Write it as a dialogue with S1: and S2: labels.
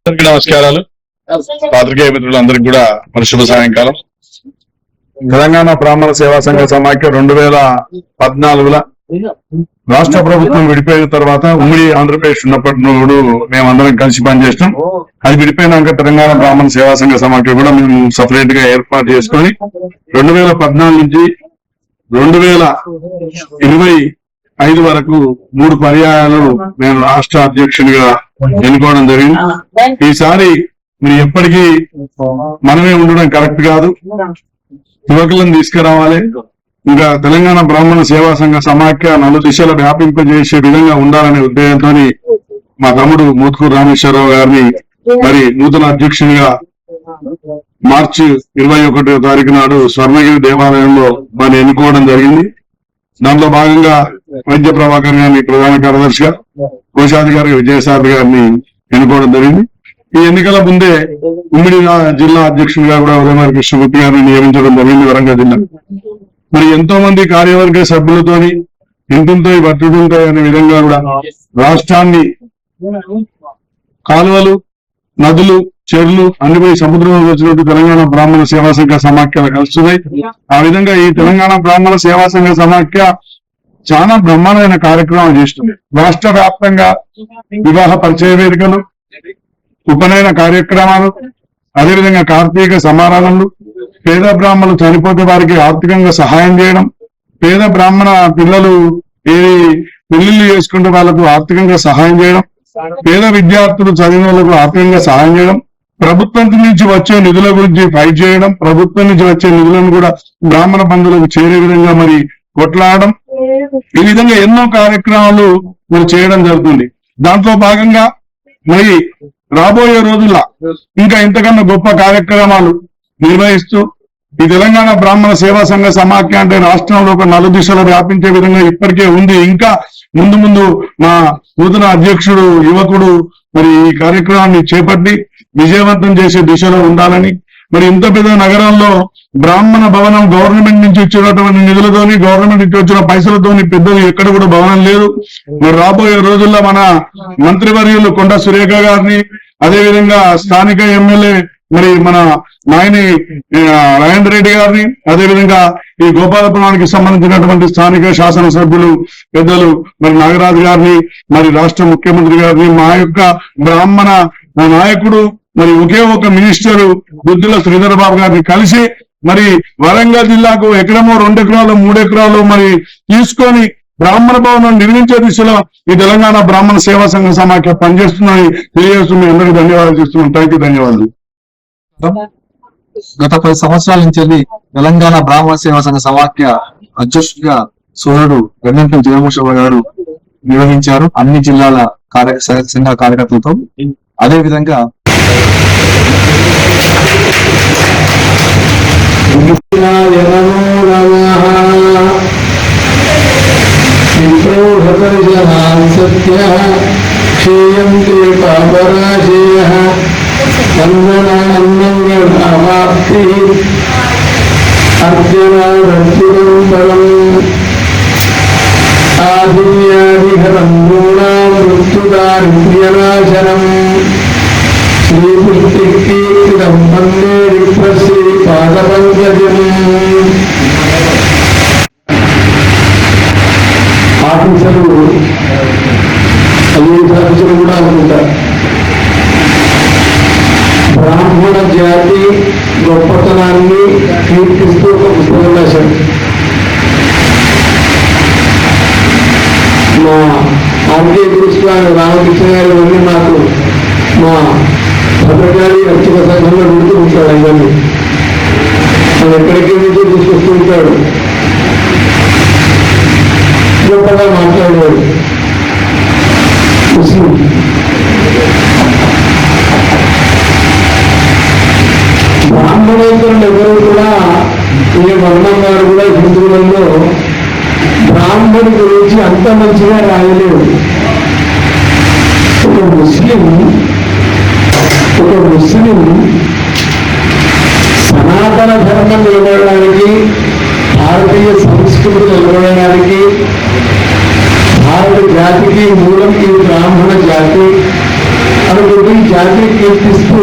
S1: అందరికీ నమస్కారాలు. పాత్రికేయ మిత్రులందరికీ కూడా మన శుభ సాయంకాలం. తెలంగాణ బ్రాహ్మణ సేవా సంఘ సమాఖ్య 2014లో రాష్ట్ర ప్రభుత్వం విడిపోయిన తర్వాత ఉమ్మడి ఆంధ్రప్రదేశ్ ఉన్నప్పటి నుండి మేమందరం కలిసి పనిచేస్తాం. అది విడిపోయినాక తెలంగాణ బ్రాహ్మణ సేవా సంఘ సమాఖ్య కూడా మేము సపరేట్ గా ఏర్పాటు చేసుకొని 2014 నుంచి 2025 వరకు 3 పర్యాయాలు నేను రాష్ట్ర అధ్యక్షునిగా ఎన్నుకోవడం జరిగింది. ఈసారి మీరు ఎప్పటికీ మనమే ఉండడం కరెక్ట్ కాదు, యువకులను తీసుకురావాలి. ఇంకా తెలంగాణ బ్రాహ్మణ సేవా సంఘ సమాఖ్య 4 దిశలు వ్యాపింపజేసే విధంగా ఉండాలనే ఉద్దేశంతో మా తమ్ముడు మోత్కూరు రామేశ్వరరావు గారిని మరి నూతన అధ్యక్షునిగా మార్చి 21వ తారీఖు నాడు స్వర్ణగిరి దేవాలయంలో మరి ఎన్నుకోవడం జరిగింది. దాంట్లో భాగంగా వైద్య ప్రభాకర్ గారిని ప్రధాన కార్యదర్శిగా, కోశాధికారి విజయసారథి గారిని ఎన్నుకోవడం జరిగింది. ఈ ఎన్నికల ముందే ఉమ్మడి జిల్లా అధ్యక్షునిగా కూడా ఉదయమారి కృష్ణమూర్తి గారిని నియమించడం జరిగింది వరంగల్ జిల్లా. మరి ఎంతో మంది కార్యవర్గ సభ్యులతోని ఇంటుంటాయి బతుకుంటాయి అనే విధంగా కూడా రాష్ట్రాన్ని కాలువలు, నదులు, చెరువులు అన్నిపై సముద్రంలో వచ్చినట్టు తెలంగాణ బ్రాహ్మణ సేవా సంఘ సమాఖ్యలు కలుస్తున్నాయి. ఆ విధంగా ఈ తెలంగాణ బ్రాహ్మణ సేవా సంఘ సమాఖ్య చాలా బ్రహ్మాండమైన కార్యక్రమాలు చేస్తుంది. రాష్ట్ర వ్యాప్తంగా వివాహ పరిచయ వేదికలు, ఉపనయన కార్యక్రమాలు, అదేవిధంగా కార్తీక సమారాధనలు, పేద బ్రాహ్మణులు చనిపోతే వారికి ఆర్థికంగా సహాయం చేయడం, పేద బ్రాహ్మణ పిల్లలు పెళ్లిళ్ళు చేసుకుంటే వాళ్ళకు ఆర్థికంగా సహాయం చేయడం, పేద విద్యార్థులు చదివిన వాళ్ళకు ఆర్థికంగా సహాయం చేయడం, ప్రభుత్వం నుంచి వచ్చే నిధుల గురించి ఫైట్ చేయడం, ప్రభుత్వం నుంచి వచ్చే నిధులను కూడా బ్రాహ్మణ బంధువులకు చేరే విధంగా మరి కొట్లాడడం, ఈ విధంగా ఎన్నో కార్యక్రమాలు మరి చేయడం జరుగుతుంది. దాంట్లో భాగంగా మరి రాబోయే రోజుల్లో ఇంకా ఇంతకన్నా గొప్ప కార్యక్రమాలు నిర్వహిస్తూ ఈ తెలంగాణ బ్రాహ్మణ సేవా సంఘ సమాఖ్య అంటే రాష్ట్రంలో ఒక 4 దిశలు వ్యాపించే విధంగా ఇప్పటికే ఉంది. ఇంకా ముందు ముందు మా నూతన అధ్యక్షుడు యువకుడు మరి ఈ కార్యక్రమాన్ని చేపట్టి విజయవంతం చేసే దిశలో ఉండాలని, మరి ఇంత పెద్ద నగరంలో బ్రాహ్మణ భవనం గవర్నమెంట్ నుంచి ఇచ్చినటువంటి నిధులతోని, గవర్నమెంట్ నుంచి వచ్చిన పైసలతోని పెద్దలు ఎక్కడ కూడా భవనం లేదు. మరి రాబోయే రోజుల్లో మన మంత్రివర్యులు కొండ సురేఖ గారిని, అదేవిధంగా స్థానిక ఎమ్మెల్యే మరి మన నాయని రాజేంద్ర రెడ్డి గారిని, అదేవిధంగా ఈ గోపాలపురానికి సంబంధించినటువంటి స్థానిక శాసనసభ్యులు పెద్దలు మరి నాగరాజు గారిని, మరి రాష్ట్ర ముఖ్యమంత్రి గారిని, మా యొక్క బ్రాహ్మణ నాయకుడు మరి ఒకే ఒక మినిస్టర్ బుద్ధుల శ్రీధర్ బాబు గారిని కలిసి మరి వరంగల్ జిల్లాకు ఎకరమో 2 ఎకరాలు 3 ఎకరాలు మరి తీసుకొని బ్రాహ్మణ భవనం నిర్మించే దిశలో ఈ తెలంగాణ బ్రాహ్మణ సేవా సంఘ సమాఖ్య పనిచేస్తుందని తెలియజేస్తూ మీ అందరికీ ధన్యవాదాలు చేస్తున్నాం. థ్యాంక్ యూ, ధన్యవాదాలు.
S2: గత 10 సంవత్సరాల నుంచి తెలంగాణ బ్రాహ్మణ సేవా సంఘ సమాఖ్య అధ్యక్షుడిగా సోదరుడు గన్నంటి జయమోషవ గారు నిర్వహించారు అన్ని జిల్లాల సంఘ కార్యకర్తలతో. అదే విధంగా
S3: ఆదివ్యాధిహరం నూనాం మృత్యుదారిద్ర్యనాశనం శ్రీపుష్టికీర్తిదం వందే విప్రశ్రీ పాదపంకజం. ఆఫీసర్లు ఐఏఎస్ కూడా అనుకుంటారు. బ్రాహ్మణ జాతి గొప్పతనాన్ని కీర్తిస్తూ ఒక పుస్తకం రాశారు. మా ఆర్కే గురుస్వామి రామకృష్ణ గారు అన్నీ నాకు మా భద్రకాళి అర్చక సంఘంలో పెడుతూ ఉంటాడు. అవన్నీ మనం ఎక్కడికి నుంచి తీసుకొస్తూ ఉంటాడు. గొప్పగా మాట్లాడేవాడు. ముస్లిం బ్రాహ్మణేతరులు ఎవరు కూడా ఏ వర్ణం వారు కూడా హిందువులలో బ్రాహ్మణుడి గురించి అంత మంచిగా రాయలేవు. ఒక ముస్లిం సనాతన ధర్మం నిలబడడానికి, భారతీయ సంస్కృతి నిలబడడానికి, భారత జాతికి మూలం ఈ బ్రాహ్మణ జాతి. అనుకుంటూ ఈ జాతిని కీర్తిస్తూ